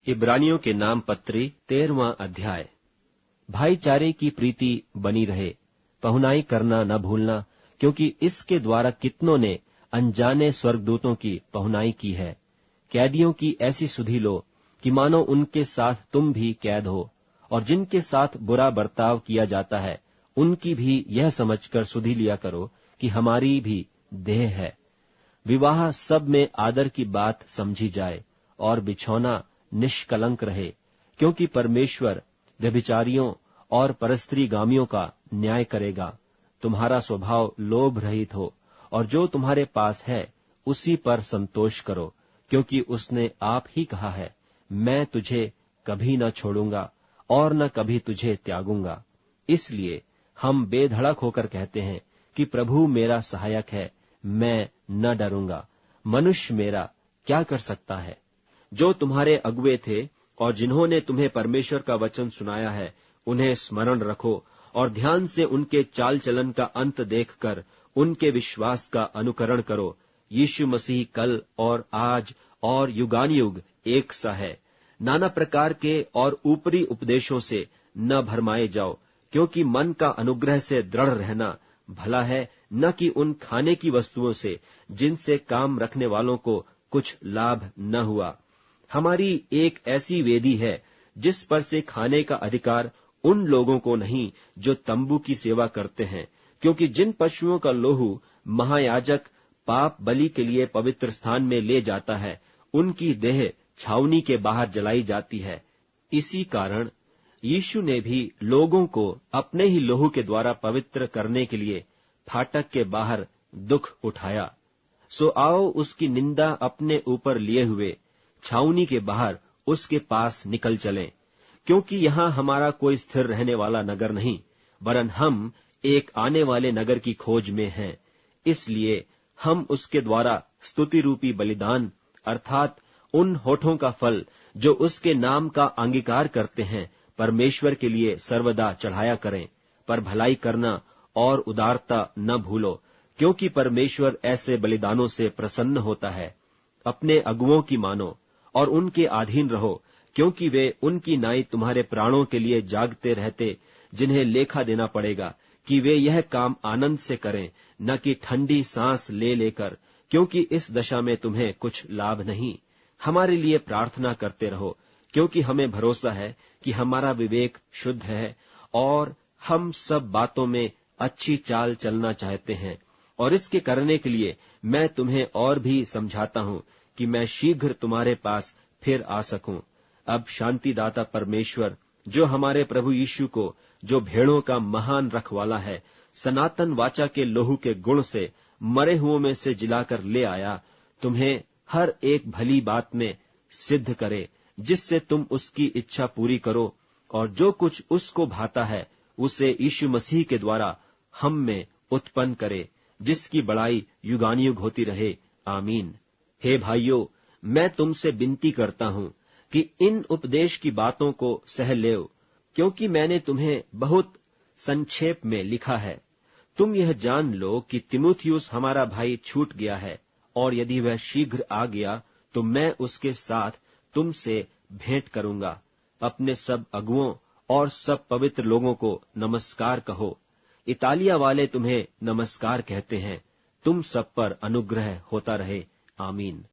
इब्रानियों के नाम पत्री 13वां अध्याय। भाईचारे की प्रीति बनी रहे, पहुनाई करना न भूलना, क्योंकि इसके द्वारा कितनों ने अनजाने स्वर्गदूतों की पहुनाई की है। कैदियों की ऐसी सुधि लो कि मानो उनके साथ तुम भी कैद हो, और जिनके साथ बुरा बर्ताव किया जाता है उनकी भी यह समझकर सुधि लिया करो कि हमारी भी देह है। विवाह सब में आदर की बात समझी जाए और बिछौना निष्कलंक रहे, क्योंकि परमेश्वर व्यभिचारियों और परस्त्रीगामियों का न्याय करेगा। तुम्हारा स्वभाव लोभ रहित हो, और जो तुम्हारे पास है उसी पर संतोष करो, क्योंकि उसने आप ही कहा है, मैं तुझे कभी न छोड़ूंगा और न कभी तुझे त्यागूंगा। इसलिए हम बेधड़क होकर कहते हैं कि प्रभु मेरा सहायक है, मैं न डरूंगा। मनुष्य मेरा क्या कर सकता है? जो तुम्हारे अगुवे थे और जिन्होंने तुम्हें परमेश्वर का वचन सुनाया है, उन्हें स्मरण रखो और ध्यान से उनके चाल चलन का अंत देखकर उनके विश्वास का अनुकरण करो। यीशु मसीह कल और आज और युगानुयुग एक सा है। नाना प्रकार के और ऊपरी उपदेशों से न भरमाए जाओ, क्योंकि मन का अनुग्रह से दृढ़ रहना भला है, न कि उन खाने की वस्तुओं से जिनसे काम रखने वालों को कुछ लाभ न हुआ। हमारी एक ऐसी वेदी है जिस पर से खाने का अधिकार उन लोगों को नहीं जो तंबू की सेवा करते हैं, क्योंकि जिन पशुओं का लोहू महायाजक पाप बलि के लिए पवित्र स्थान में ले जाता है, उनकी देह छावनी के बाहर जलाई जाती है। इसी कारण यीशु ने भी लोगों को अपने ही लोहू के द्वारा पवित्र करने के लिए फाटक के बाहर दुख उठाया। सो आओ उसकी निंदा अपने ऊपर लिए हुए छावनी के बाहर उसके पास निकल चलें, क्योंकि यहाँ हमारा कोई स्थिर रहने वाला नगर नहीं, वरन हम एक आने वाले नगर की खोज में हैं। इसलिए हम उसके द्वारा स्तुति रूपी बलिदान अर्थात उन होठों का फल जो उसके नाम का अंगीकार करते हैं, परमेश्वर के लिए सर्वदा चढ़ाया करें। पर भलाई करना और उदारता न भूलो, क्योंकि परमेश्वर ऐसे बलिदानों से प्रसन्न होता है। अपने अगुओं की मानो और उनके अधीन रहो, क्योंकि वे उनकी नाई तुम्हारे प्राणों के लिए जागते रहते, जिन्हें लेखा देना पड़ेगा कि वे यह काम आनंद से करें, न कि ठंडी सांस ले लेकर, क्योंकि इस दशा में तुम्हें कुछ लाभ नहीं। हमारे लिए प्रार्थना करते रहो, क्योंकि हमें भरोसा है कि हमारा विवेक शुद्ध है और हम सब बातों में अच्छी चाल चलना चाहते हैं। और इसके करने के लिए मैं तुम्हें और भी समझाता हूँ कि मैं शीघ्र तुम्हारे पास फिर आ सकूं। अब शांतिदाता परमेश्वर, जो हमारे प्रभु यीशु को, जो भेड़ों का महान रखवाला है, सनातन वाचा के लोहू के गुण से मरे हुओं में से जिलाकर ले आया, तुम्हें हर एक भली बात में सिद्ध करे, जिससे तुम उसकी इच्छा पूरी करो, और जो कुछ उसको भाता है उसे यीशु मसीह के द्वारा हम में उत्पन्न करे, जिसकी बड़ाई युगानुयुग होती रहे। आमीन। हे भाइयों, मैं तुमसे विनती करता हूँ कि इन उपदेश की बातों को सह लेओ, क्योंकि मैंने तुम्हें बहुत संक्षेप में लिखा है। तुम यह जान लो कि तीमुथियुस हमारा भाई छूट गया है, और यदि वह शीघ्र आ गया तो मैं उसके साथ तुमसे भेंट करूंगा। अपने सब अगुओं और सब पवित्र लोगों को नमस्कार कहो। इतालिया वाले तुम्हें नमस्कार कहते हैं। तुम सब पर अनुग्रह होता रहे। आमीन।